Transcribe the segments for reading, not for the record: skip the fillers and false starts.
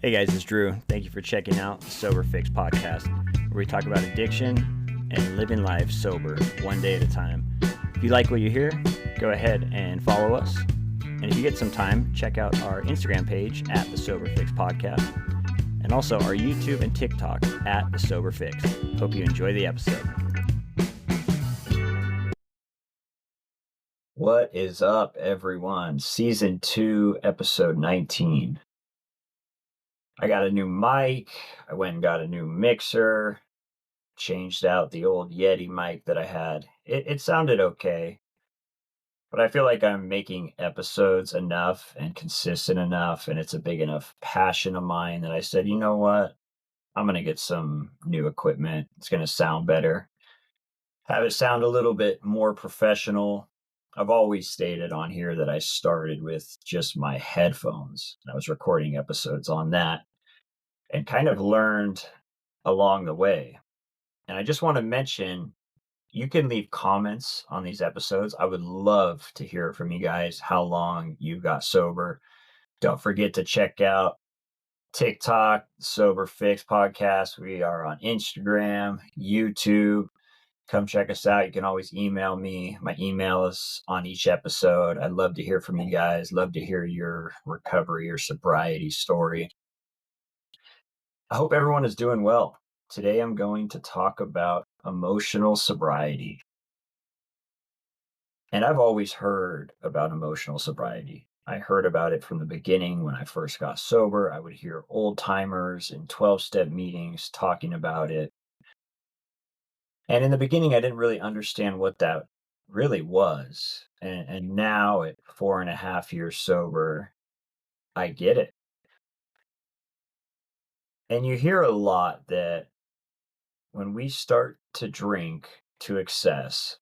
Hey guys, it's Drew. Thank you for checking out the Sober Fix podcast, where we talk about addiction and living life sober, one day at a time. If you like what you hear, go ahead and follow us. And if you get some time, check out our Instagram page at the Sober Fix podcast, and also our YouTube and TikTok at the Sober Fix. Hope you enjoy the episode. What is up, everyone? Season 2, episode 19. I got a new mic. I went and got a new mixer. Changed out the old Yeti mic that I had. It sounded okay, but I feel like I'm making episodes enough and consistent enough, and it's a big enough passion of mine that I said, you know what? I'm going to get some new equipment. It's going to sound better. Have it sound a little bit more professional. I've always stated on here that I started with just my headphones. I was recording episodes on that and kind of learned along the way. And I just want to mention, you can leave comments on these episodes. I would love to hear from you guys how long you got sober. Don't forget to check out TikTok, Sober Fix Podcast. We are on Instagram, YouTube. Come check us out. You can always email me. My email is on each episode. I'd love to hear from you guys. Love to hear your recovery or sobriety story. I hope everyone is doing well. Today I'm going to talk about emotional sobriety. And I've always heard about emotional sobriety. I heard about it from the beginning when I first got sober. I would hear old timers in 12-step meetings talking about it. And in the beginning, I didn't really understand what that really was. And now at 4.5 years sober, I get it. And you hear a lot that when we start to drink to excess,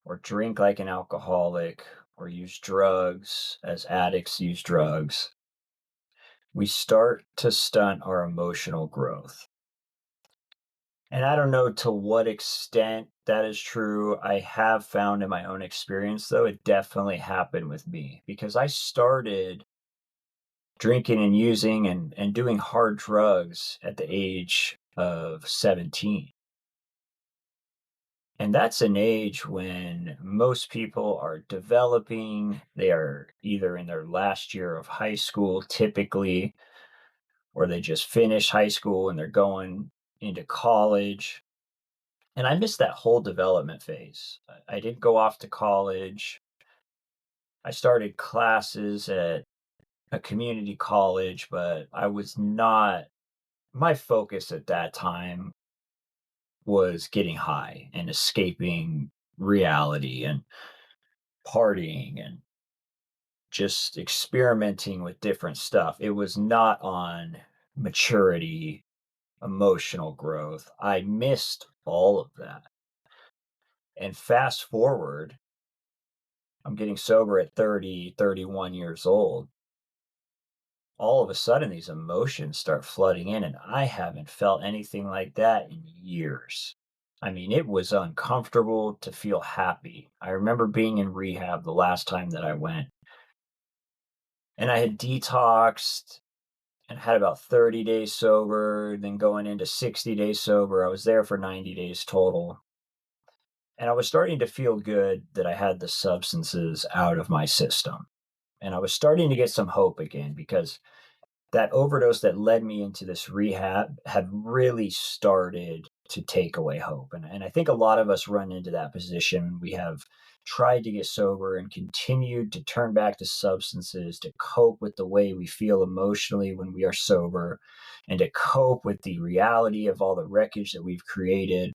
or drink like an alcoholic, or use drugs as addicts use drugs, we start to stunt our emotional growth. And I don't know to what extent that is true. I have found in my own experience, though, it definitely happened with me because I started drinking and using and doing hard drugs at the age of 17. And that's an age when most people are developing. They are either in their last year of high school, typically, or they just finished high school and they're going into college. And I missed that whole development phase. I didn't go off to college. I started classes at a community college, but I was not, my focus at that time was getting high and escaping reality and partying and just experimenting with different stuff. It was not on maturity, emotional growth. I missed all of that. And fast forward, I'm getting sober at 30, 31 years old. All of a sudden, these emotions start flooding in, and I haven't felt anything like that in years. I mean, it was uncomfortable to feel happy. I remember being in rehab the last time that I went, and I had detoxed and had about 30 days sober, then going into 60 days sober. I was there for 90 days total. And I was starting to feel good that I had the substances out of my system. And I was starting to get some hope again because that overdose that led me into this rehab had really started to take away hope. And I think a lot of us run into that position. We have tried to get sober and continued to turn back to substances to cope with the way we feel emotionally when we are sober and to cope with the reality of all the wreckage that we've created,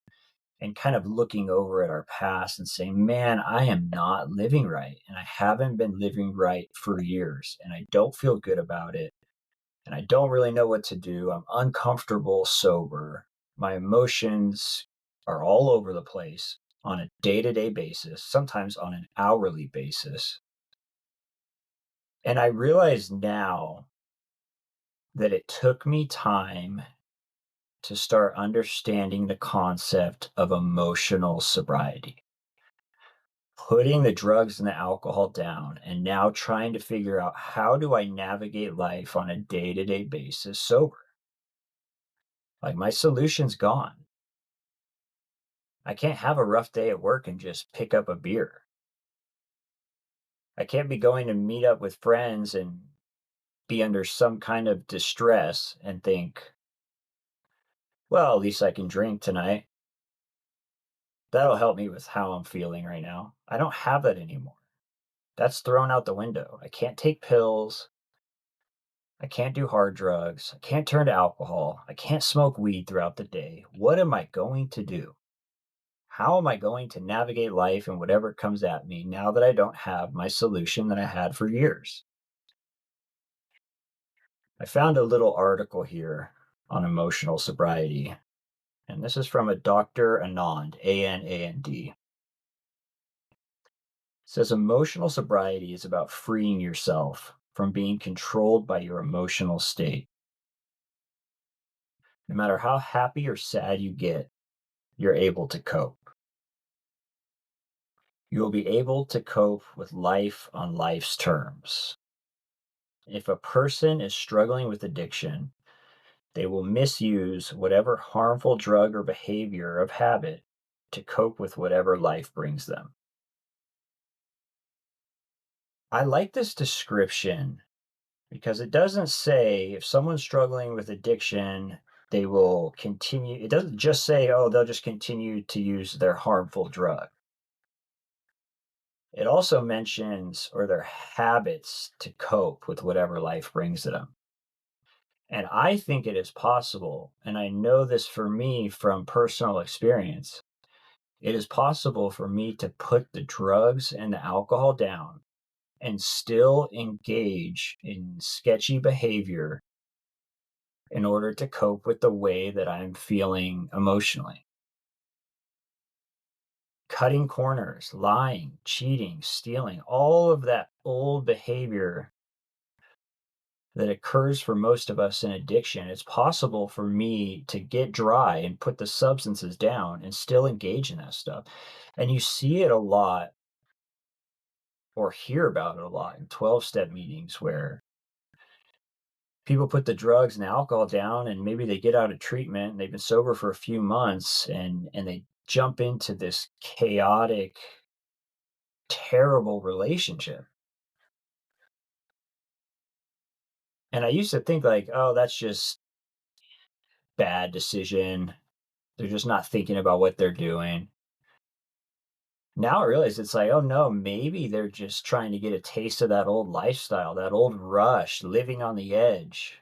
and kind of looking over at our past and saying, man, I am not living right. And I haven't been living right for years. And I don't feel good about it. And I don't really know what to do. I'm uncomfortable sober. My emotions are all over the place on a day-to-day basis, sometimes on an hourly basis. And I realize now that it took me time to start understanding the concept of emotional sobriety. putting the drugs and the alcohol down and now trying to figure out how do I navigate life on a day-to-day basis sober. Like my solution's gone. I can't have a rough day at work and just pick up a beer. I can't be going to meet up with friends and be under some kind of distress and think, well, at least I can drink tonight. That'll help me with how I'm feeling right now. I don't have that anymore. That's thrown out the window. I can't take pills. I can't do hard drugs. I can't turn to alcohol. I can't smoke weed throughout the day. What am I going to do? How am I going to navigate life and whatever comes at me now that I don't have my solution that I had for years? I found a little article here on emotional sobriety, and this is from a Dr. Anand, Anand. It says emotional sobriety is about freeing yourself from being controlled by your emotional state. No matter how happy or sad you get, you're able to cope. You will be able to cope with life on life's terms. If a person is struggling with addiction, they will misuse whatever harmful drug or behavior of habit to cope with whatever life brings them. I like this description because it doesn't say if someone's struggling with addiction, they will continue. It doesn't just say, oh, they'll just continue to use their harmful drug. It also mentions or their habits to cope with whatever life brings to them. And I think it is possible, and I know this for me from personal experience. It is possible for me to put the drugs and the alcohol down and still engage in sketchy behavior in order to cope with the way that I'm feeling emotionally. Cutting corners, lying, cheating, stealing, all of that old behavior that occurs for most of us in addiction, it's possible for me to get dry and put the substances down and still engage in that stuff. And you see it a lot or hear about it a lot in 12-step meetings where people put the drugs and alcohol down and maybe they get out of treatment and they've been sober for a few months and they jump into this chaotic, terrible relationship. And I used to think like, oh, that's just bad decision. They're just not thinking about what they're doing. Now I realize it's like, oh no, maybe they're just trying to get a taste of that old lifestyle, that old rush, living on the edge.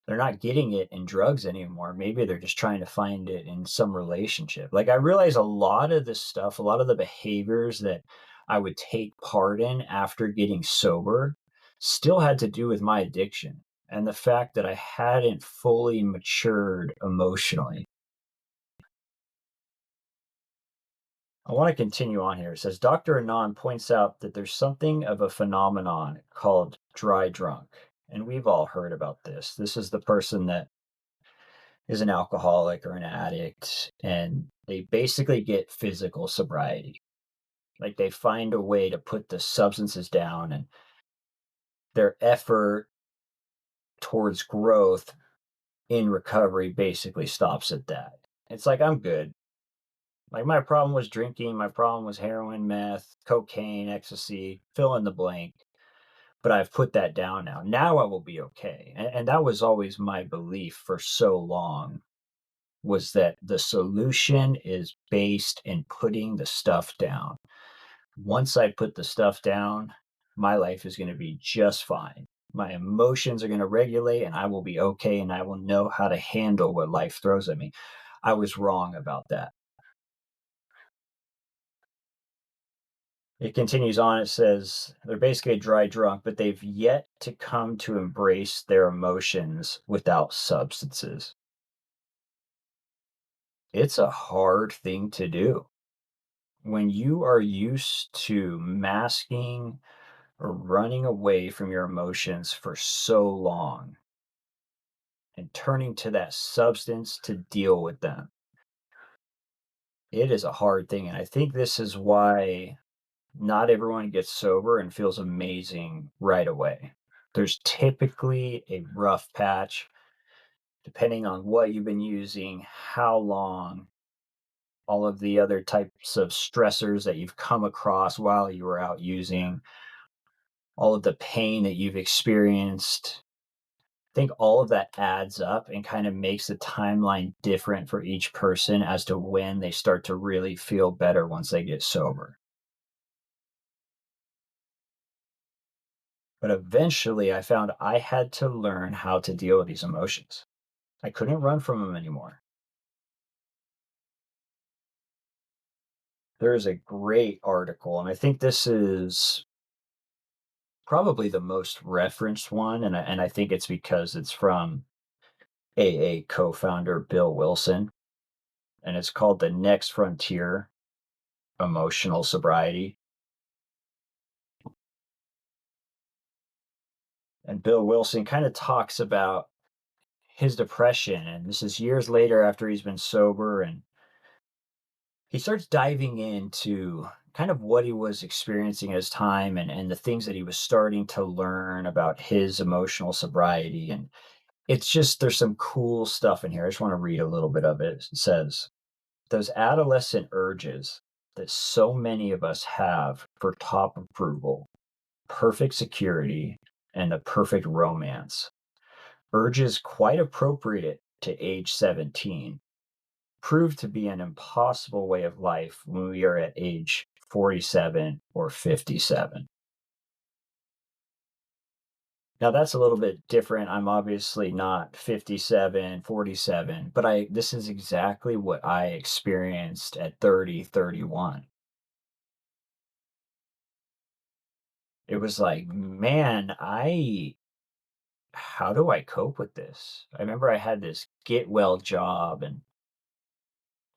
They're not getting it in drugs anymore. Maybe they're just trying to find it in some relationship. Like I realize a lot of this stuff, a lot of the behaviors that I would take part in after getting sober still had to do with my addiction and the fact that I hadn't fully matured emotionally. I want to continue on here. It says Dr. Anand points out that there's something of a phenomenon called dry drunk. And we've all heard about this. This is the person that is an alcoholic or an addict, and they basically get physical sobriety. Like they find a way to put the substances down, and their effort towards growth in recovery basically stops at that. It's like, I'm good. Like my problem was drinking, my problem was heroin, meth, cocaine, ecstasy, fill in the blank. But I've put that down now. Now I will be okay. And that was always my belief for so long was that the solution is based in putting the stuff down. Once I put the stuff down, my life is going to be just fine. My emotions are going to regulate and I will be okay and I will know how to handle what life throws at me. I was wrong about that. It continues on. It says they're basically dry drunk, but they've yet to come to embrace their emotions without substances. It's a hard thing to do. When you are used to masking or running away from your emotions for so long and turning to that substance to deal with them, it is a hard thing. And I think this is why not everyone gets sober and feels amazing right away. There's typically a rough patch depending on what you've been using, how long, all of the other types of stressors that you've come across while you were out using, all of the pain that you've experienced. I think all of that adds up and kind of makes the timeline different for each person as to when they start to really feel better once they get sober. But eventually, I found I had to learn how to deal with these emotions. I couldn't run from them anymore. There is a great article, and I think this is probably the most referenced one, and I think it's because it's from AA co-founder Bill Wilson, and it's called The Next Frontier: Emotional Sobriety. And Bill Wilson kind of talks about his depression, and this is years later after he's been sober, and he starts diving into kind of what he was experiencing as time and the things that he was starting to learn about his emotional sobriety. And it's just, there's some cool stuff in here. I just want to read a little bit of it. It says, those adolescent urges that so many of us have for top approval, perfect security, and the perfect romance, urges quite appropriate to age 17, prove to be an impossible way of life when we are at age 47 or 57. Now that's a little bit different. I'm obviously not 57, 47, but I this is exactly what I experienced at 30, 31. It was like, man, I how do I cope with this? I remember I had this get well job, and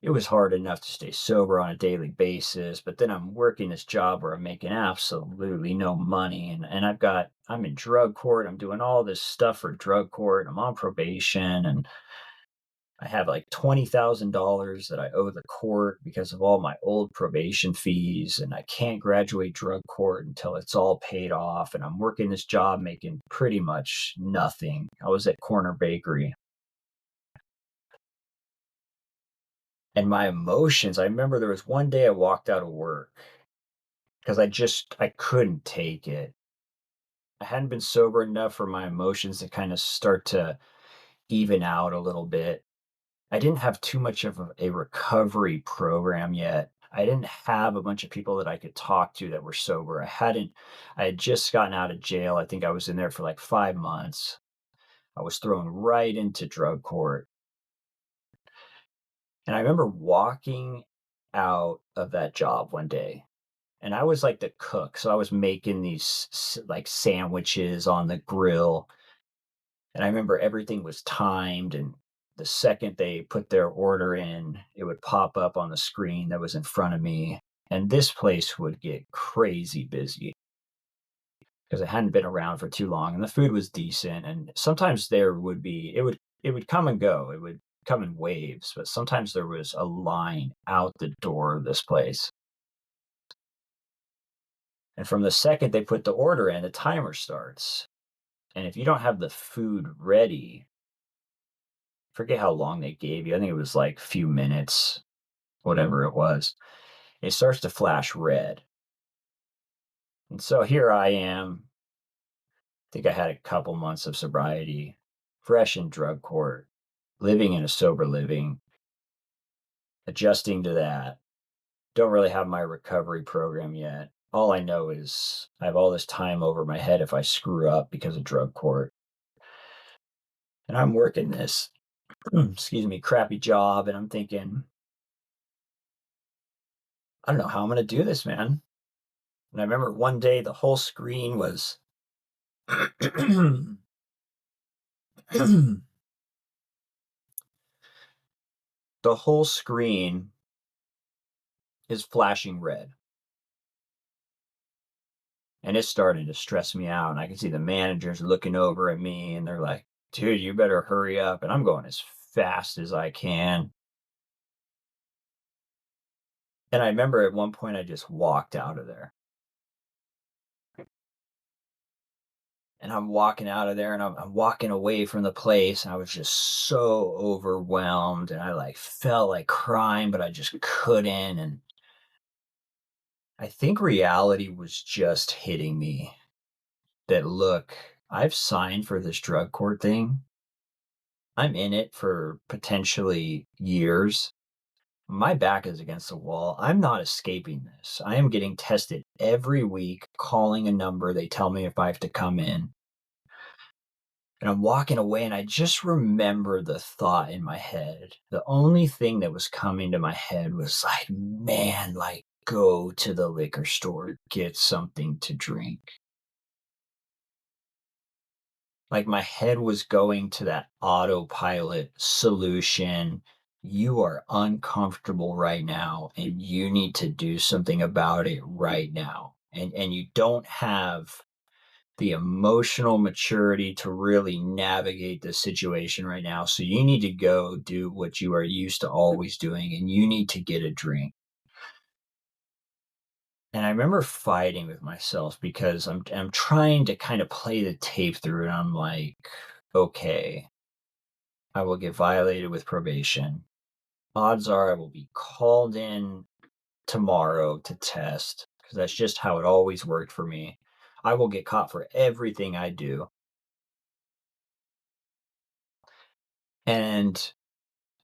it was hard enough to stay sober on a daily basis, but then I'm working this job where I'm making absolutely no money, and I'm in drug court, I'm doing all this stuff for drug court, I'm on probation, and I have like $20,000 that I owe the court because of all my old probation fees, and I can't graduate drug court until it's all paid off, and I'm working this job making pretty much nothing. I was at Corner Bakery, and my emotions, I remember there was one day I walked out of work because I couldn't take it. I hadn't been sober enough for my emotions to kind of start to even out a little bit. I didn't have too much of a recovery program yet. I didn't have a bunch of people that I could talk to that were sober. I had just gotten out of jail. I think I was in there for like 5 months. I was thrown right into drug court. And I remember walking out of that job one day, and I was like the cook. So I was making these like sandwiches on the grill. And I remember everything was timed, and the second they put their order in, it would pop up on the screen that was in front of me. And this place would get crazy busy because it hadn't been around for too long and the food was decent. And sometimes it would come and go. It would come in waves, but sometimes there was a line out the door of this place. And from the second they put the order in, the timer starts. And if you don't have the food ready, forget how long they gave you. I think it was like a few minutes, whatever it was. It starts to flash red. And so here I am. I think I had a couple months of sobriety, fresh in drug court, living in a sober living, adjusting to that. Don't really have my recovery program yet. All I know is I have all this time over my head if I screw up because of drug court. And I'm working this, excuse me, crappy job. And I'm thinking, I don't know how I'm going to do this, man. And I remember one day the whole screen was the whole screen is flashing red, and it's starting to stress me out. And I can see the managers looking over at me, and they're like, dude, you better hurry up. And I'm going as fast as I can. And I remember at one point I just walked out of there. And I'm walking out of there and I'm walking away from the place. And I was just so overwhelmed. And I like felt like crying, but I just couldn't. And I think reality was just hitting me that look, I've signed for this drug court thing. I'm in it for potentially years. My back is against the wall. I'm not escaping this. I am getting tested every week, calling a number. They tell me if I have to come in. And I'm walking away, and I just remember the thought in my head. The only thing that was coming to my head was like, man, like, go to the liquor store, get something to drink. Like my head was going to that autopilot solution. You are uncomfortable right now and you need to do something about it right now. And you don't have the emotional maturity to really navigate the situation right now. So you need to go do what you are used to always doing and you need to get a drink. And I remember fighting with myself because I'm trying to kind of play the tape through and I'm like, okay, I will get violated with probation. Odds are I will be called in tomorrow to test because that's just how it always worked for me. I will get caught for everything I do. And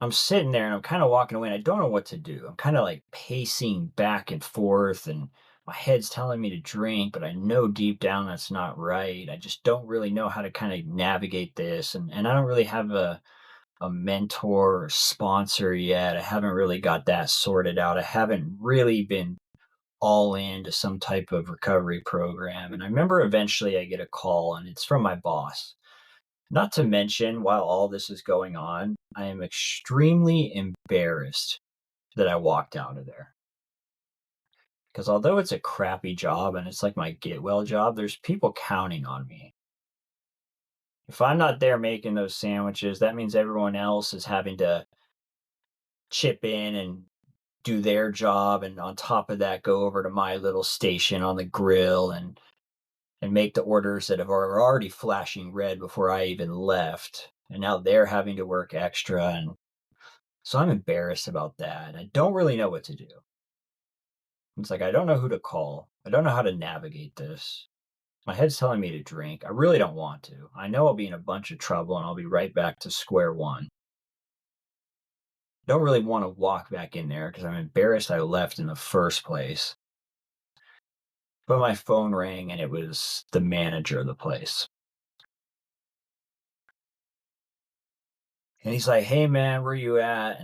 I'm sitting there and I'm kind of walking away and I don't know what to do. I'm kind of like pacing back and forth and my head's telling me to drink, but I know deep down that's not right. I just don't really know how to kind of navigate this. And I don't really have a mentor or sponsor yet. I haven't really got that sorted out. I haven't really been all into some type of recovery program. And I remember eventually I get a call and it's from my boss. Not to mention, while all this is going on, I am extremely embarrassed that I walked out of there. Because although it's a crappy job and it's like my get well job, there's people counting on me. If I'm not there making those sandwiches, that means everyone else is having to chip in and do their job, and on top of that, go over to my little station on the grill and make the orders that are already flashing red before I even left. And now they're having to work extra, and so I'm embarrassed about that. I don't really know what to do. It's like I don't know who to call. I don't know how to navigate this. My head's telling me to drink. I really don't want to. I know I'll be in a bunch of trouble and I'll be right back to square one. Don't really want to walk back in there because I'm embarrassed I left in the first place. But my phone rang and it was the manager of the place. And he's like, "Hey man, where you at?"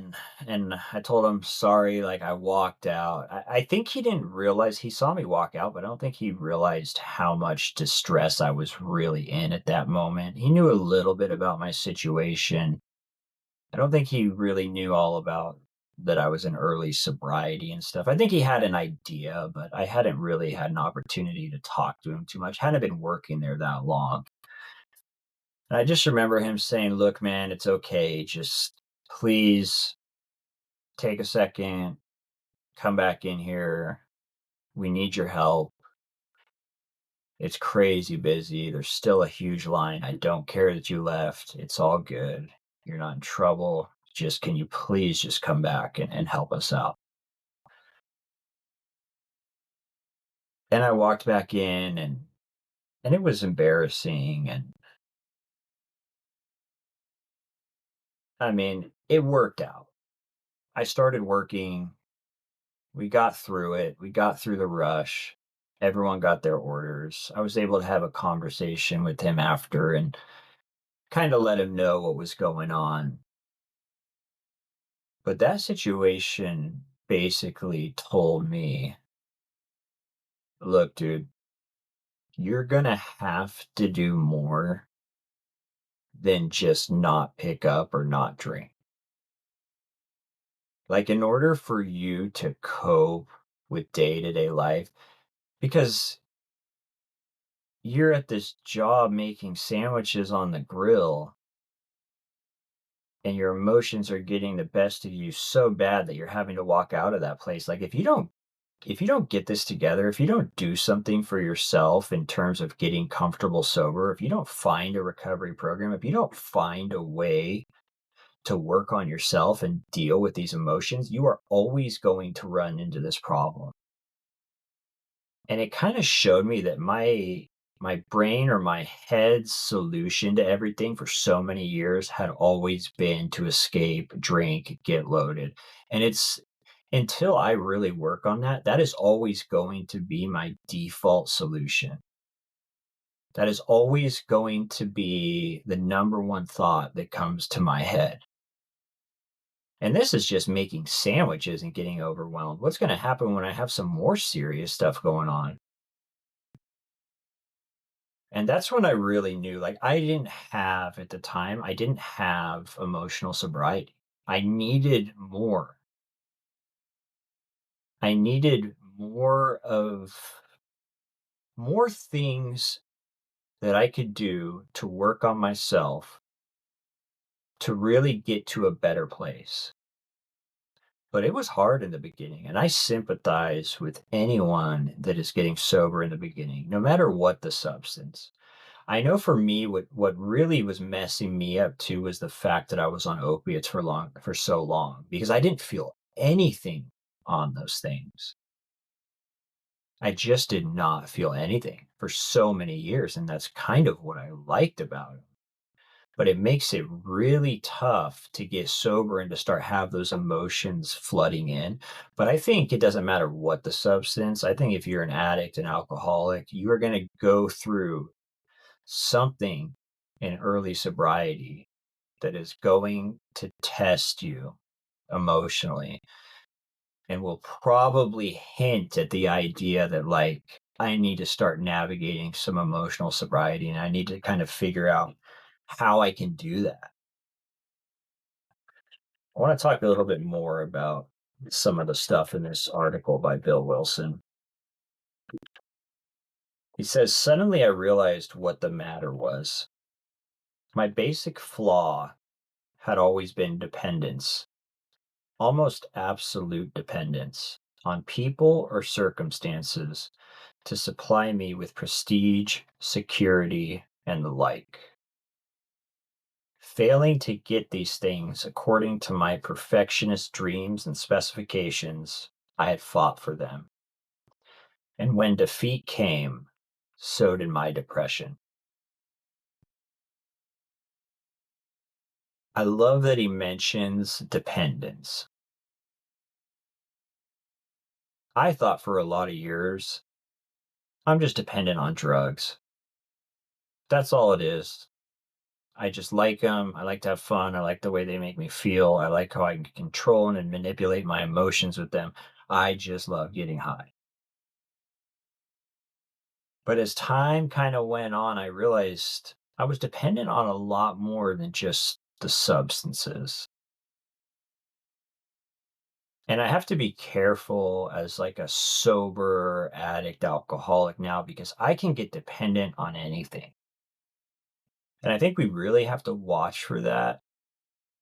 And I told him, "Sorry, like I walked out." I think he didn't realize he saw me walk out, but I don't think he realized how much distress I was really in at that moment. He knew a little bit about my situation. I don't think he really knew all about that I was in early sobriety and stuff. I think he had an idea, but I hadn't really had an opportunity to talk to him too much. Hadn't been working there that long. And I just remember him saying, "Look, man, it's okay. Just please take a second, come back in here. We need your help. It's crazy busy. There's still a huge line. I don't care that you left. It's all good. You're not in trouble. Just can you please just come back and help us out?" And I walked back in and it was embarrassing. And I mean, it worked out. I started working. We got through it. We got through the rush. Everyone got their orders. I was able to have a conversation with him after and kind of let him know what was going on. But that situation basically told me, look, dude, you're going to have to do more than just not pick up or not drink. Like, in order for you to cope with day to day life, because you're at this job making sandwiches on the grill and your emotions are getting the best of you so bad that you're having to walk out of that place. Like, if you don't if you don't get this together, if you don't do something for yourself in terms of getting comfortable sober, if you don't find a recovery program, if you don't find a way to work on yourself and deal with these emotions, you are always going to run into this problem. And it kind of showed me that my brain or my head's solution to everything for so many years had always been to escape, drink, get loaded. And it's until I really work on that, that is always going to be my default solution. That is always going to be the number one thought that comes to my head. And this is just making sandwiches and getting overwhelmed. What's going to happen when I have some more serious stuff going on? And that's when I really knew, like, I didn't have at the time, I didn't have emotional sobriety. I needed more. I needed more things that I could do to work on myself to really get to a better place. But it was hard in the beginning, and I sympathize with anyone that is getting sober in the beginning, no matter what the substance. I know for me, what really was messing me up too was the fact that I was on opiates for so long because I didn't feel anything on those things. I just did not feel anything for so many years, and that's kind of what I liked about it. But it makes it really tough to get sober and to start have those emotions flooding in. But I think it doesn't matter what the substance. I think if you're an addict, an alcoholic, you are going to go through something in early sobriety that is going to test you emotionally and will probably hint at the idea that, like, I need to start navigating some emotional sobriety and I need to kind of figure out how I can do that. I want to talk a little bit more about some of the stuff in this article by Bill Wilson. He says, suddenly I realized what the matter was. My basic flaw had always been dependence, almost absolute dependence on people or circumstances to supply me with prestige, security, and the like. Failing to get these things according to my perfectionist dreams and specifications, I had fought for them. And when defeat came, so did my depression. I love that he mentions dependence. I thought for a lot of years, I'm just dependent on drugs. That's all it is. I just like them. I like to have fun. I like the way they make me feel. I like how I can control and manipulate my emotions with them. I just love getting high. But as time kind of went on, I realized I was dependent on a lot more than just the substances. And I have to be careful as like a sober addict alcoholic now because I can get dependent on anything. And I think we really have to watch for that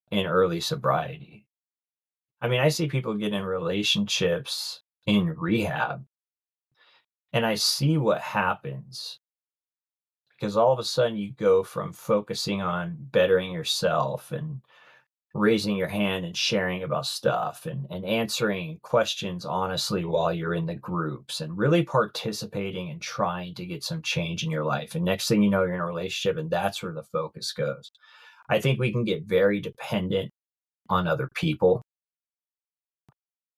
in early sobriety. I mean, I see people get in relationships in rehab and I see what happens because all of a sudden you go from focusing on bettering yourself and raising your hand and sharing about stuff and answering questions honestly while you're in the groups and really participating and trying to get some change in your life. And next thing you know, you're in a relationship and that's where the focus goes. I think we can get very dependent on other people.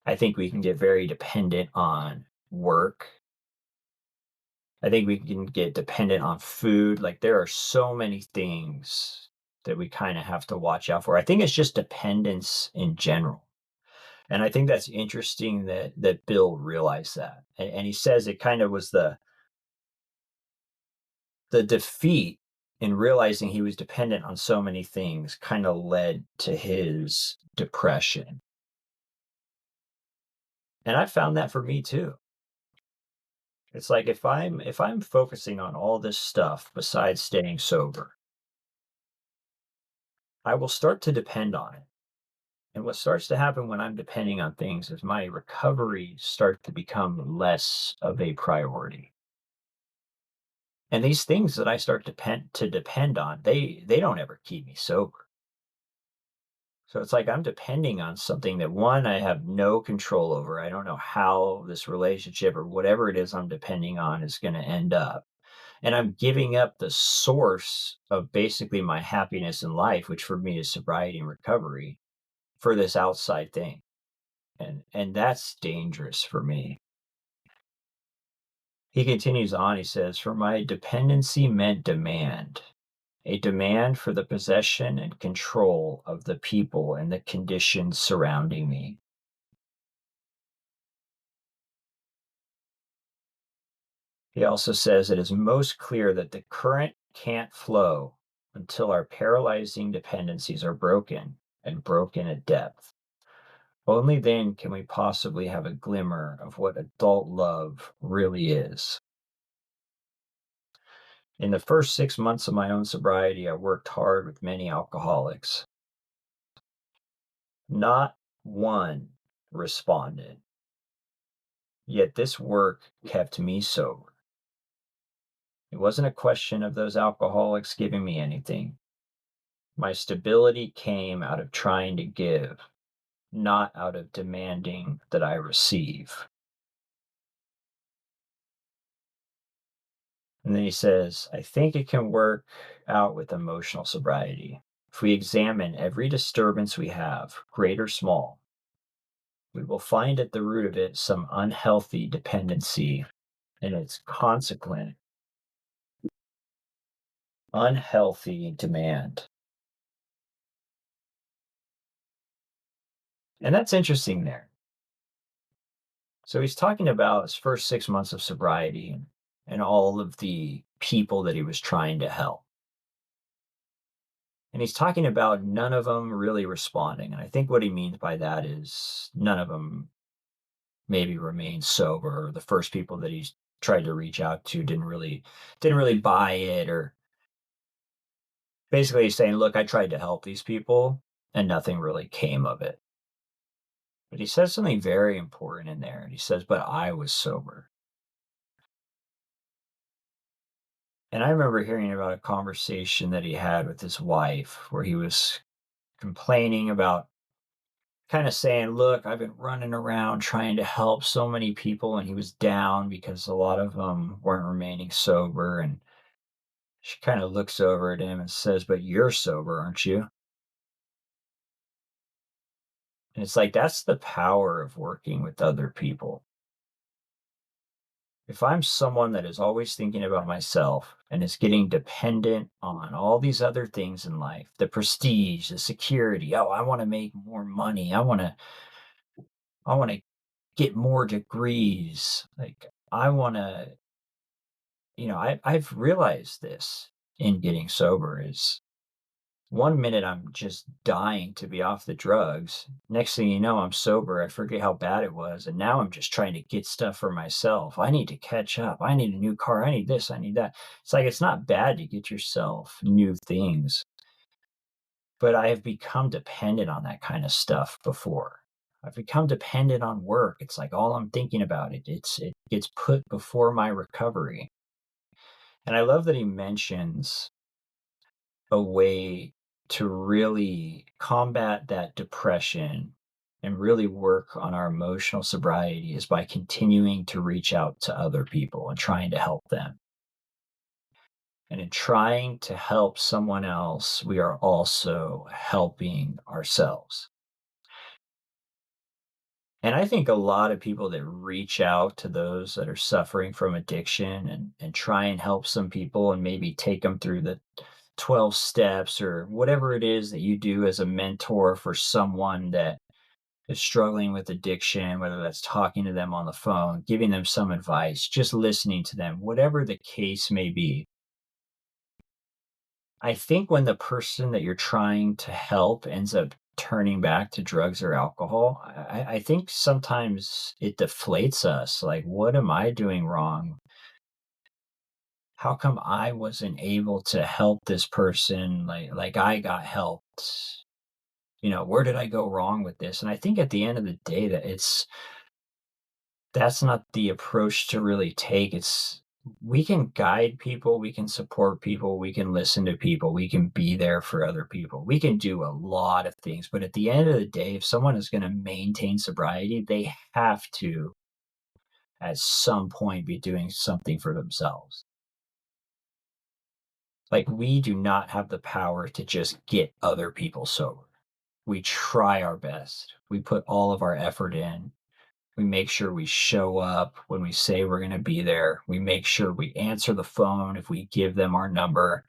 I think we can get very dependent on work. I think we can get dependent on food. Like there are so many things that we kind of have to watch out for. I think it's just dependence in general. And I think that's interesting that Bill realized that. And he says it kind of was the defeat in realizing he was dependent on so many things kind of led to his depression. And I found that for me too. It's like if I'm focusing on all this stuff besides staying sober, I will start to depend on it. And what starts to happen when I'm depending on things is my recovery starts to become less of a priority. And these things that I start to depend on, they don't ever keep me sober. So it's like I'm depending on something that one, I have no control over. I don't know how this relationship or whatever it is I'm depending on is going to end up. And I'm giving up the source of basically my happiness in life, which for me is sobriety and recovery, for this outside thing. And that's dangerous for me. He continues on, he says, "For my dependency meant demand, a demand for the possession and control of the people and the conditions surrounding me." He also says it is most clear that the current can't flow until our paralyzing dependencies are broken and broken at depth. Only then can we possibly have a glimmer of what adult love really is. In the first 6 months of my own sobriety, I worked hard with many alcoholics. Not one responded, yet this work kept me sober. It wasn't a question of those alcoholics giving me anything. My stability came out of trying to give, not out of demanding that I receive. And then he says, I think it can work out with emotional sobriety. If we examine every disturbance we have, great or small, we will find at the root of it some unhealthy dependency and its consequent unhealthy demand. And that's interesting there. So he's talking about his first 6 months of sobriety and all of the people that he was trying to help. And he's talking about none of them really responding. And I think what he means by that is none of them maybe remained sober, or the first people that he's tried to reach out to didn't really buy it, or basically he's saying, look, I tried to help these people and nothing really came of it. But he says something very important in there. And he says, but I was sober. And I remember hearing about a conversation that he had with his wife where he was complaining about kind of saying, look, I've been running around trying to help so many people. And he was down because a lot of them weren't remaining sober. And she kind of looks over at him and says, but you're sober, aren't you? And it's like, that's the power of working with other people. If I'm someone that is always thinking about myself and is getting dependent on all these other things in life, the prestige, the security, oh, I want to make more money. I want to get more degrees. Like I want to, I've realized this in getting sober is one minute I'm just dying to be off the drugs. Next thing you know, I'm sober. I forget how bad it was. And now I'm just trying to get stuff for myself. I need to catch up. I need a new car. I need this. I need that. It's like it's not bad to get yourself new things, but I have become dependent on that kind of stuff before. I've become dependent on work. It's like all I'm thinking about it gets put before my recovery. And I love that he mentions a way to really combat that depression and really work on our emotional sobriety is by continuing to reach out to other people and trying to help them. And in trying to help someone else, we are also helping ourselves. And I think a lot of people that reach out to those that are suffering from addiction and try and help some people and maybe take them through the 12 steps or whatever it is that you do as a mentor for someone that is struggling with addiction, whether that's talking to them on the phone, giving them some advice, just listening to them, whatever the case may be. I think when the person that you're trying to help ends up turning back to drugs or alcohol, I think sometimes it deflates us. Like, what am I doing wrong? How come I wasn't able to help this person like I got helped? Where did I go wrong with this? And I think at the end of the day that that's not the approach to really take. It's we can guide people, we can support people, we can listen to people, we can be there for other people. We can do a lot of things, but at the end of the day, if someone is going to maintain sobriety, they have to at some point be doing something for themselves. Like we do not have the power to just get other people sober. We try our best. We put all of our effort in. We make sure we show up when we say we're going to be there. We make sure we answer the phone if we give them our number.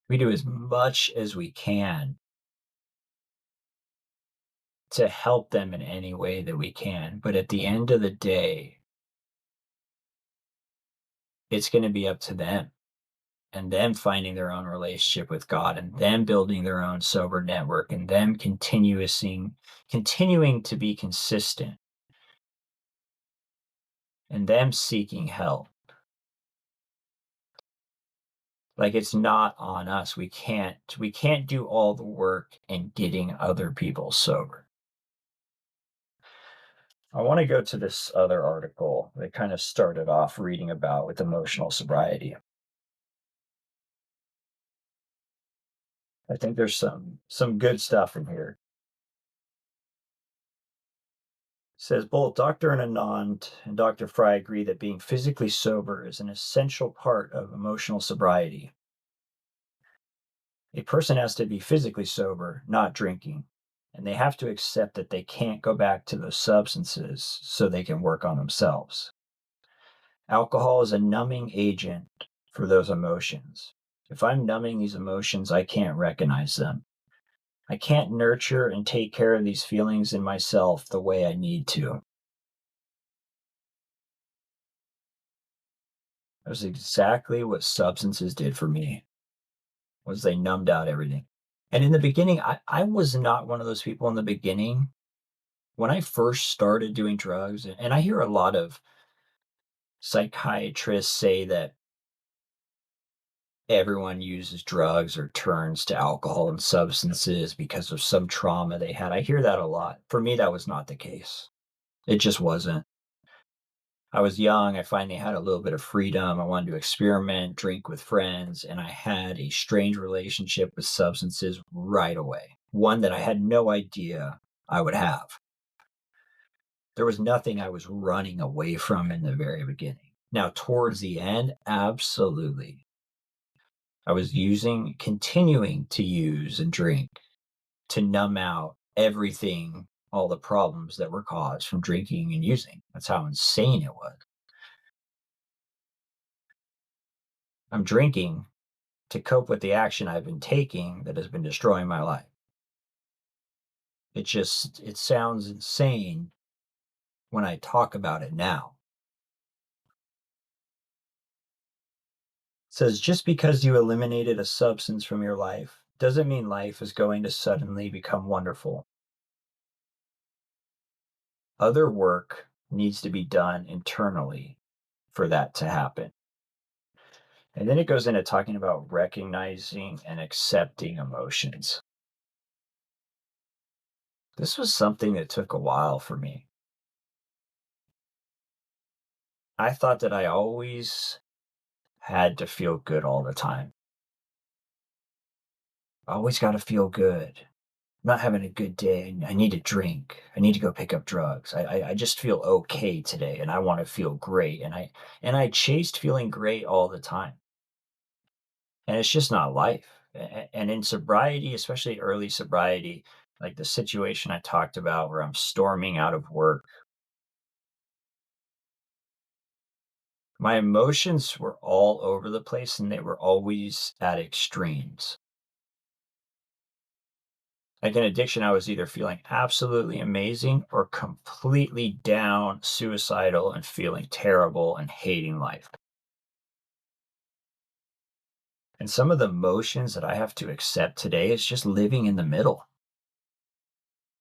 We do as much as we can to help them in any way that we can. But at the end of the day, it's going to be up to them and them finding their own relationship with God and them building their own sober network and them continuing to be consistent and them seeking help. Like it's not on us. We can't do all the work in getting other people sober. I want to go to this other article that kind of started off reading about with emotional sobriety. I think there's some good stuff in here. It says both Dr. Anand and Dr. Fry agree that being physically sober is an essential part of emotional sobriety. A person has to be physically sober, not drinking, and they have to accept that they can't go back to those substances so they can work on themselves. Alcohol is a numbing agent for those emotions. If I'm numbing these emotions, I can't recognize them. I can't nurture and take care of these feelings in myself the way I need to. That's exactly what substances did for me, was they numbed out everything. And in the beginning, I was not one of those people in the beginning. When I first started doing drugs, and I hear a lot of psychiatrists say that everyone uses drugs or turns to alcohol and substances because of some trauma they had. I hear that a lot. For me, that was not the case. It just wasn't. I was young. I finally had a little bit of freedom. I wanted to experiment, drink with friends, and I had a strange relationship with substances right away. One that I had no idea I would have. There was nothing I was running away from in the very beginning. Now, towards the end, absolutely. I was continuing to use and drink to numb out everything, all the problems that were caused from drinking and using. That's how insane it was. I'm drinking to cope with the action I've been taking that has been destroying my life. It sounds insane when I talk about it now. It says just because you eliminated a substance from your life doesn't mean life is going to suddenly become wonderful. Other work needs to be done internally for that to happen. And then it goes into talking about recognizing and accepting emotions. This was something that took a while for me. I thought that I always had to feel good all the time. I always got to feel good. I'm not having a good day. I need to drink. I need to go pick up drugs. I just feel okay today and I want to feel great. And I chased feeling great all the time. And it's just not life. And in sobriety, especially early sobriety, like the situation I talked about where I'm storming out of work, my emotions were all over the place and they were always at extremes. Like in addiction, I was either feeling absolutely amazing or completely down, suicidal, and feeling terrible and hating life. And some of the emotions that I have to accept today is just living in the middle.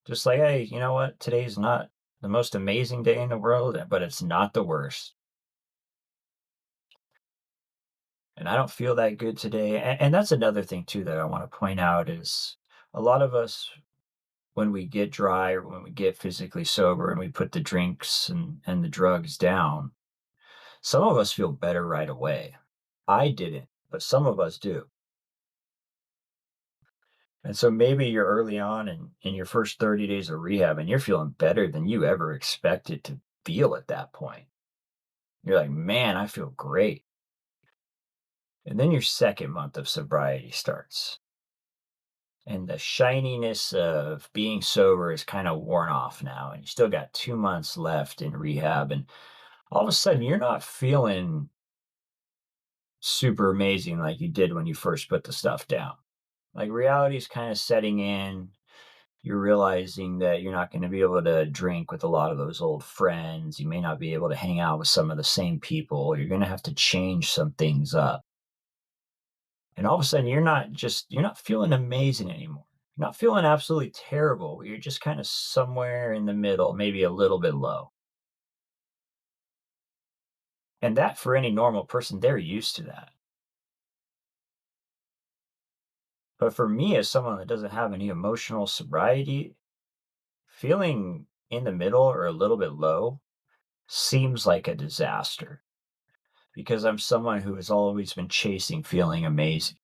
Just like, hey, you know what? Today's not the most amazing day in the world, but it's not the worst. And I don't feel that good today. And that's another thing too that I want to point out is A lot of us, when we get dry or when we get physically sober and we put the drinks and the drugs down, some of us feel better right away. I didn't, but some of us do. And so maybe you're early on in your first 30 days of rehab and you're feeling better than you ever expected to feel at that point. You're like, man, I feel great. And then your second month of sobriety starts. And the shininess of being sober is kind of worn off now. And you still got 2 months left in rehab. And all of a sudden, you're not feeling super amazing like you did when you first put the stuff down. Like reality is kind of setting in. You're realizing that you're not going to be able to drink with a lot of those old friends. You may not be able to hang out with some of the same people. You're going to have to change some things up. And all of a sudden, you're not feeling amazing anymore. You're not feeling absolutely terrible. You're just kind of somewhere in the middle, maybe a little bit low. And that for any normal person, they're used to that. But for me, as someone that doesn't have any emotional sobriety, feeling in the middle or a little bit low seems like a disaster because I'm someone who has always been chasing feeling amazing.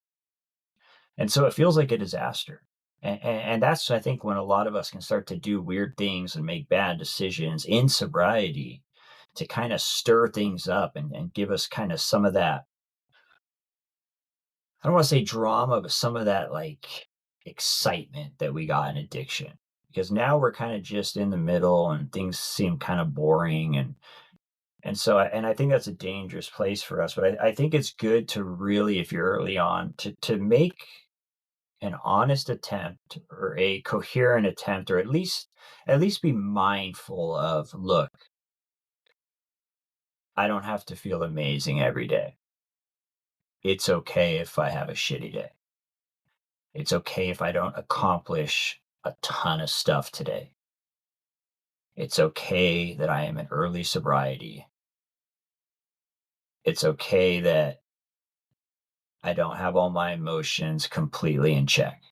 And so it feels like a disaster. And that's, I think, when a lot of us can start to do weird things and make bad decisions in sobriety to kind of stir things up and give us kind of some of that, I don't want to say drama, but some of that like excitement that we got in addiction. Because now we're kind of just in the middle and things seem kind of boring and I think that's a dangerous place for us. But I think it's good to really, if you're early on, to make an honest attempt or a coherent attempt, or at least be mindful of, look, I don't have to feel amazing every day. It's okay if I have a shitty day. It's okay if I don't accomplish a ton of stuff today. It's okay that I am in early sobriety. It's okay that I don't have all my emotions completely in check.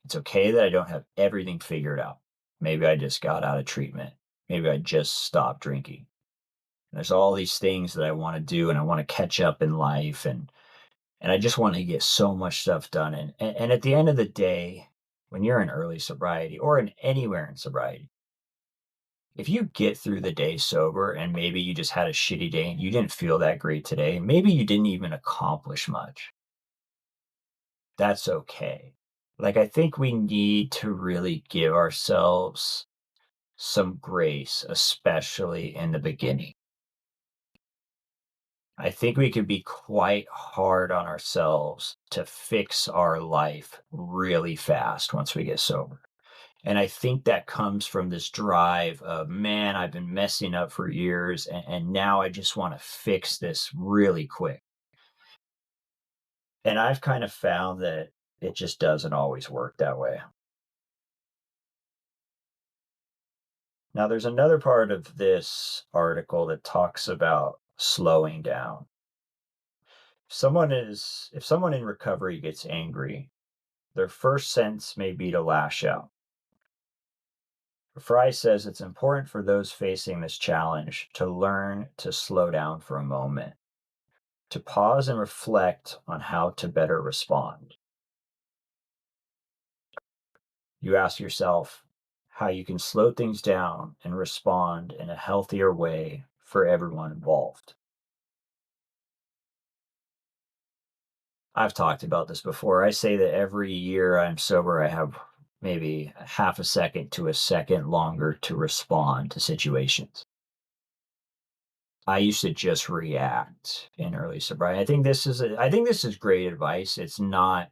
It's okay that I don't have everything figured out. Maybe I just got out of treatment. Maybe I just stopped drinking. There's all these things that I want to do and I want to catch up in life and I just want to get so much stuff done. And at the end of the day, when you're in early sobriety or in anywhere in sobriety, if you get through the day sober and maybe you just had a shitty day and you didn't feel that great today, maybe you didn't even accomplish much. That's okay. Like, I think we need to really give ourselves some grace, especially in the beginning. I think we could be quite hard on ourselves to fix our life really fast once we get sober. And I think that comes from this drive of, man, I've been messing up for years and now I just want to fix this really quick. And I've kind of found that it just doesn't always work that way. Now, there's another part of this article that talks about slowing down. If someone in recovery gets angry, their first sense may be to lash out. Fry says it's important for those facing this challenge to learn to slow down for a moment, to pause and reflect on how to better respond. You ask yourself how you can slow things down and respond in a healthier way for everyone involved. I've talked about this before. I say that every year I'm sober, I have maybe half a second to a second longer to respond to situations. I used to just react in early sobriety. I think this is great advice. It's not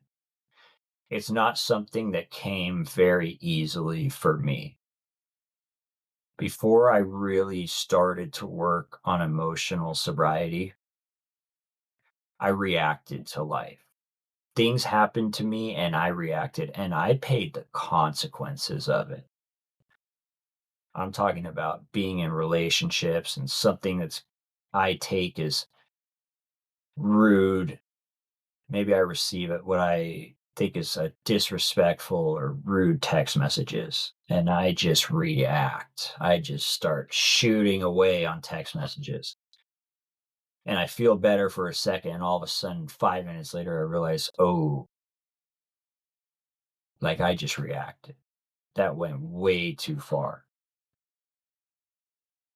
something that came very easily for me. Before I really started to work on emotional sobriety, I reacted to life. Things happened to me and I reacted and I paid the consequences of it. I'm talking about being in relationships and something that's I take as rude. Maybe I receive it what I think is disrespectful or rude text messages. And I just react. I just start shooting away on text messages. And I feel better for a second. And all of a sudden, 5 minutes later, I realize, oh, like I just reacted. That went way too far.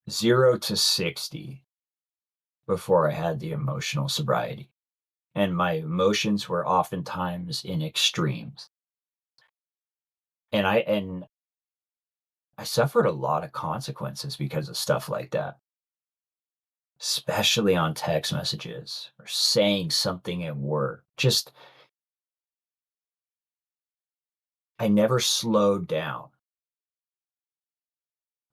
0 to 60 before I had the emotional sobriety. And my emotions were oftentimes in extremes. And I suffered a lot of consequences because of stuff like that, especially on text messages or saying something at work. Just I never slowed down.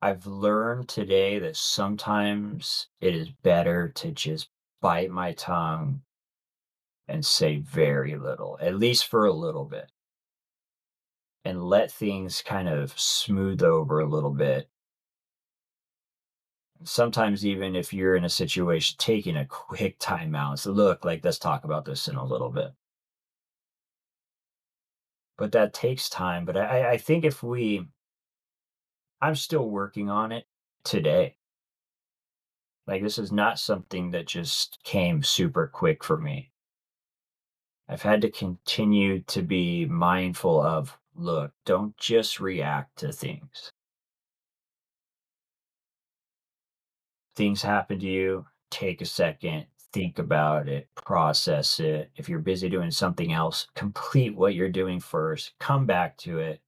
I've learned today that sometimes it is better to just bite my tongue and say very little, at least for a little bit, and let things kind of smooth over a little bit. Sometimes, even if you're in a situation, taking a quick time out. So, look, like, let's talk about this in a little bit. But that takes time. But I think if we, I'm still working on it today. Like, this is not something that just came super quick for me. I've had to continue to be mindful of, look, don't just react to things. Things happen to you, take a second, think about it, process it. If you're busy doing something else, complete what you're doing first, come back to it.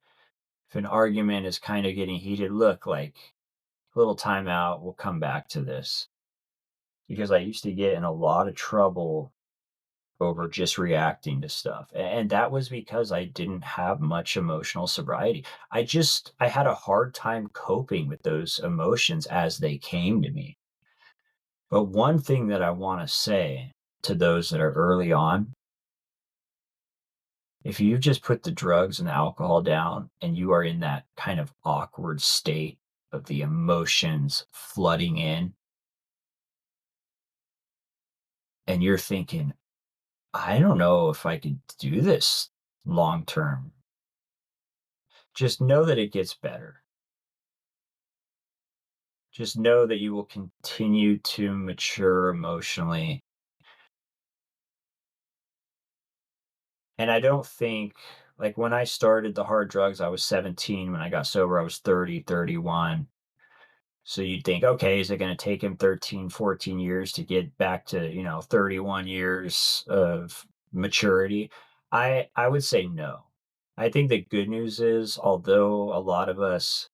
If an argument is kind of getting heated, look, like, little timeout, we'll come back to this. Because I used to get in a lot of trouble over just reacting to stuff. And that was because I didn't have much emotional sobriety. I had a hard time coping with those emotions as they came to me. But one thing that I want to say to those that are early on, if you just put the drugs and the alcohol down and you are in that kind of awkward state of the emotions flooding in, and you're thinking, I don't know if I could do this long term, just know that it gets better. Just know that you will continue to mature emotionally. And I don't think, like, when I started the hard drugs, I was 17. When I got sober, I was 30, 31. So you'd think, okay, is it going to take him 13, 14 years to get back to, 31 years of maturity? I would say no. I think the good news is, although a lot of us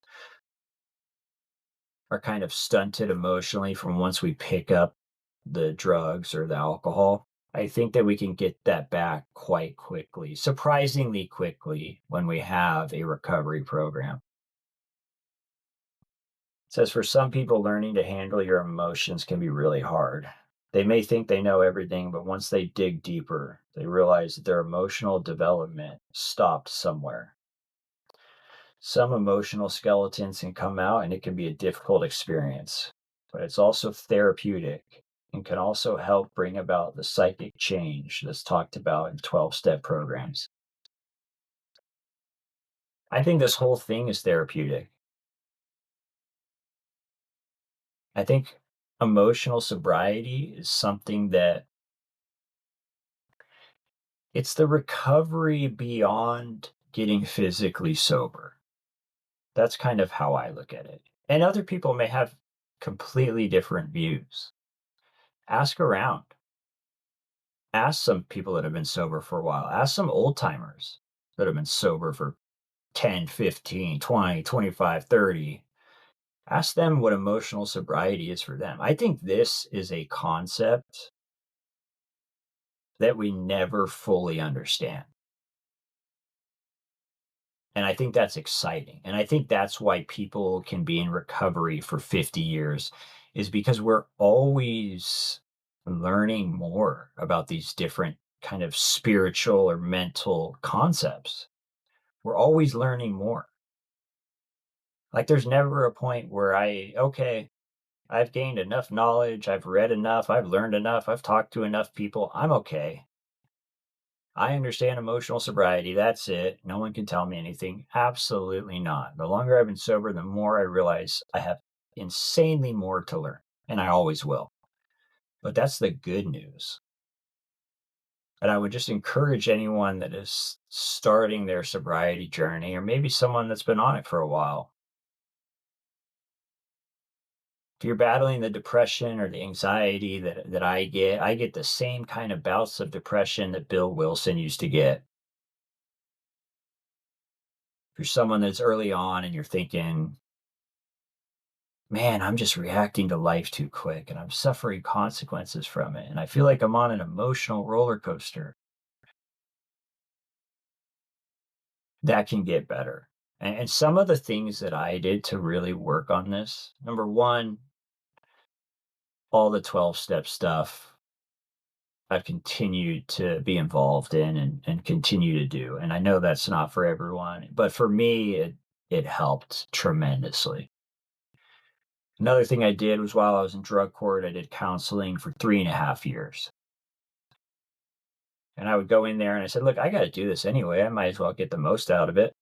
are kind of stunted emotionally from once we pick up the drugs or the alcohol, I think that we can get that back quite quickly, surprisingly quickly, when we have a recovery program. It says for some people, learning to handle your emotions can be really hard. They may think they know everything, but once they dig deeper, they realize that their emotional development stopped somewhere. Some emotional skeletons can come out and it can be a difficult experience, but it's also therapeutic and can also help bring about the psychic change that's talked about in 12-step programs. I think this whole thing is therapeutic. I think emotional sobriety is something that it's the recovery beyond getting physically sober. That's kind of how I look at it. And other people may have completely different views. Ask around. Ask some people that have been sober for a while. Ask some old timers that have been sober for 10, 15, 20, 25, 30. Ask them what emotional sobriety is for them. I think this is a concept that we never fully understand. And I think that's exciting. And I think that's why people can be in recovery for 50 years, is because we're always learning more about these different kind of spiritual or mental concepts. We're always learning more. Like, there's never a point where okay, I've gained enough knowledge, I've read enough, I've learned enough, I've talked to enough people, I'm okay. I understand emotional sobriety. That's it. No one can tell me anything. Absolutely not. The longer I've been sober, the more I realize I have insanely more to learn, and I always will. But that's the good news. And I would just encourage anyone that is starting their sobriety journey, or maybe someone that's been on it for a while. If you're battling the depression or the anxiety that I get the same kind of bouts of depression that Bill Wilson used to get. If you're someone that's early on and you're thinking, man, I'm just reacting to life too quick and I'm suffering consequences from it. And I feel like I'm on an emotional roller coaster. That can get better. And some of the things that I did to really work on this, number one, all the 12-step stuff I've continued to be involved in and continue to do. And I know that's not for everyone, but for me, it helped tremendously. Another thing I did was while I was in drug court, I did counseling for 3.5 years. And I would go in there and I said, look, I got to do this anyway. I might as well get the most out of it.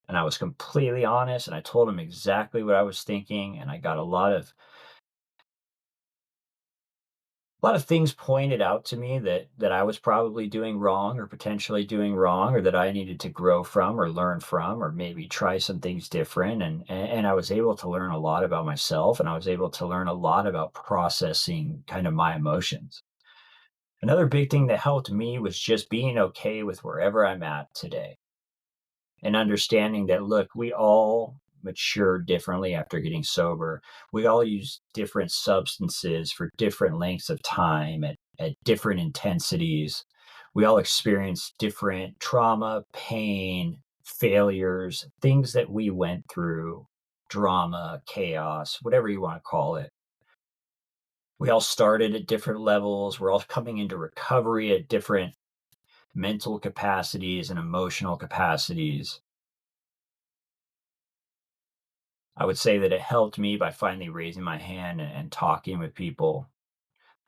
And I was completely honest and I told him exactly what I was thinking. And I got a lot of things pointed out to me that I was probably doing wrong or potentially doing wrong or that I needed to grow from or learn from or maybe try some things different. And I was able to learn a lot about myself and I was able to learn a lot about processing kind of my emotions. Another big thing that helped me was just being okay with wherever I'm at today and understanding that, look, we all mature differently after getting sober. We all use different substances for different lengths of time at different intensities. We all experience different trauma, pain, failures, things that we went through, drama, chaos, whatever you want to call it. We all started at different levels. We're all coming into recovery at different mental capacities and emotional capacities. I would say that it helped me by finally raising my hand and talking with people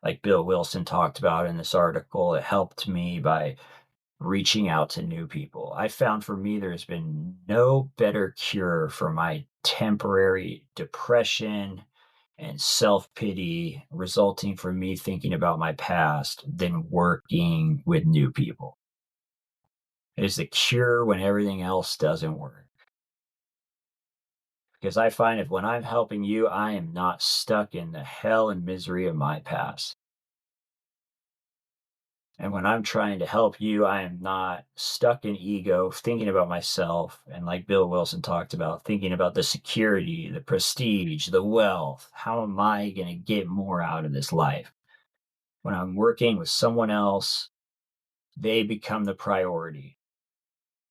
like Bill Wilson talked about in this article. It helped me by reaching out to new people. I found for me, there's been no better cure for my temporary depression and self pity resulting from me thinking about my past than working with new people. It is the cure when everything else doesn't work. Because I find if when I'm helping you, I am not stuck in the hell and misery of my past. And when I'm trying to help you, I am not stuck in ego, thinking about myself. And like Bill Wilson talked about, thinking about the security, the prestige, the wealth. How am I going to get more out of this life? When I'm working with someone else, they become the priority.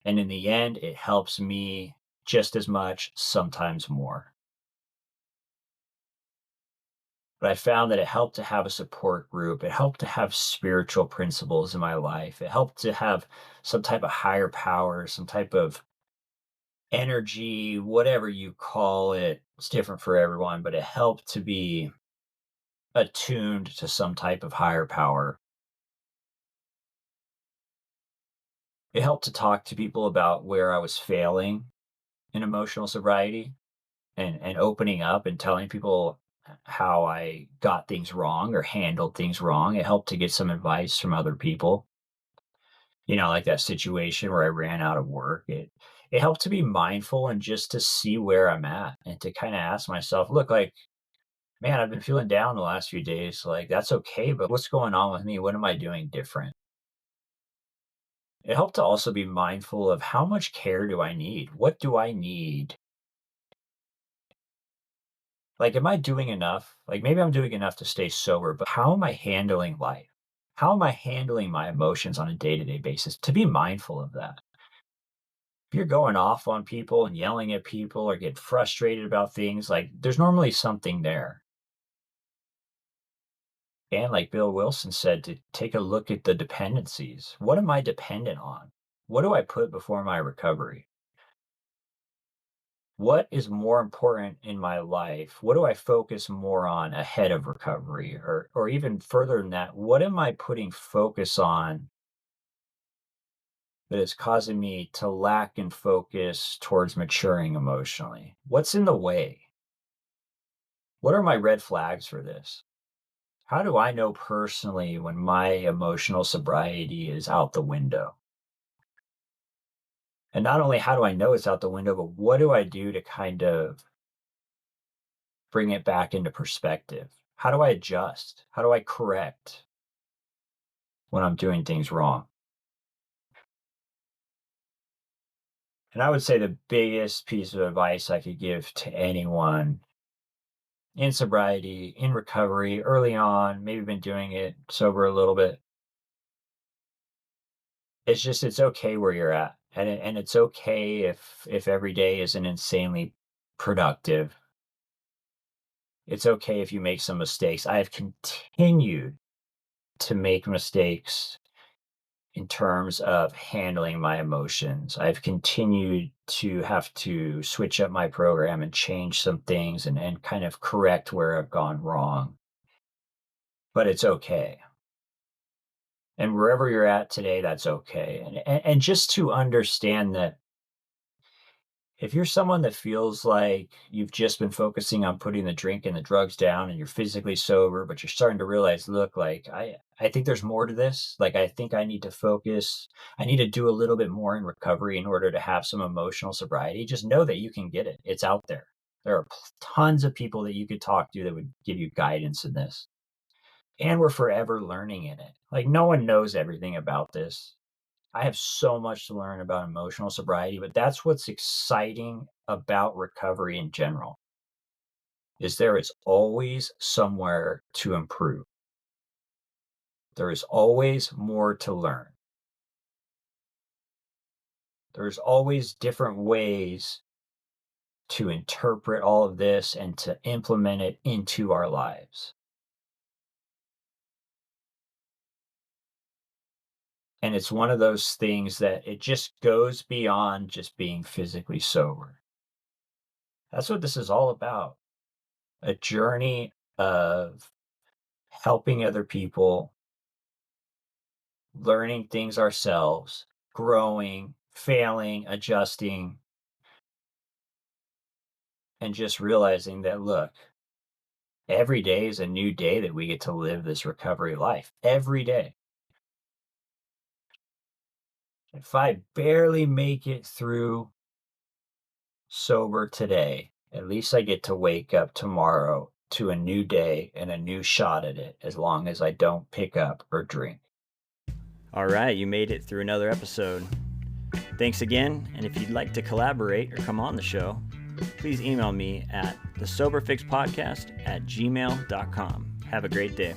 And in the end, it helps me just as much, sometimes more. But I found that it helped to have a support group. It helped to have spiritual principles in my life. It helped to have some type of higher power, some type of energy, whatever you call it. It's different for everyone, but it helped to be attuned to some type of higher power. It helped to talk to people about where I was failing in emotional sobriety and opening up and telling people how I got things wrong or handled things wrong. It helped to get some advice from other people. Like that situation where I ran out of work. It helped to be mindful and just to see where I'm at and to kind of ask myself, look, like, man, I've been feeling down the last few days. Like, that's okay, but what's going on with me? What am I doing different? It helped to also be mindful of how much care do I need? What do I need? Like, am I doing enough? Like, maybe I'm doing enough to stay sober, but how am I handling life? How am I handling my emotions on a day to day basis? To be mindful of that. If you're going off on people and yelling at people or get frustrated about things, like there's normally something there. And like Bill Wilson said, to take a look at the dependencies. What am I dependent on? What do I put before my recovery? What is more important in my life? What do I focus more on ahead of recovery? Or even further than that, what am I putting focus on that is causing me to lack in focus towards maturing emotionally? What's in the way? What are my red flags for this? How do I know personally when my emotional sobriety is out the window? And not only how do I know it's out the window, but what do I do to kind of bring it back into perspective? How do I adjust? How do I correct when I'm doing things wrong? And I would say the biggest piece of advice I could give to anyone in sobriety, in recovery, early on, maybe been doing it sober a little bit, it's okay where you're at. And it's okay if every day isn't insanely productive. It's okay if you make some mistakes. I have continued to make mistakes in terms of handling my emotions. I've continued to have to switch up my program and change some things and kind of correct where I've gone wrong. But it's okay. And wherever you're at today, that's okay. And just to understand that if you're someone that feels like you've just been focusing on putting the drink and the drugs down and you're physically sober, but you're starting to realize, look, like I think there's more to this. Like I think I need to focus. I need to do a little bit more in recovery in order to have some emotional sobriety. Just know that you can get it. It's out there. There are tons of people that you could talk to that would give you guidance in this. And we're forever learning in it. Like no one knows everything about this. I have so much to learn about emotional sobriety, but that's what's exciting about recovery in general, is there is always somewhere to improve. There is always more to learn. There's always different ways to interpret all of this and to implement it into our lives. And it's one of those things that it just goes beyond just being physically sober. That's what this is all about. A journey of helping other people, learning things ourselves, growing, failing, adjusting, and just realizing that, look, every day is a new day that we get to live this recovery life. Every day. If I barely make it through sober today, at least I get to wake up tomorrow to a new day and a new shot at it, as long as I don't pick up or drink. All right, you made it through another episode. Thanks again, and if you'd like to collaborate or come on the show, please email me at thesoberfixpodcast@gmail.com. Have a great day.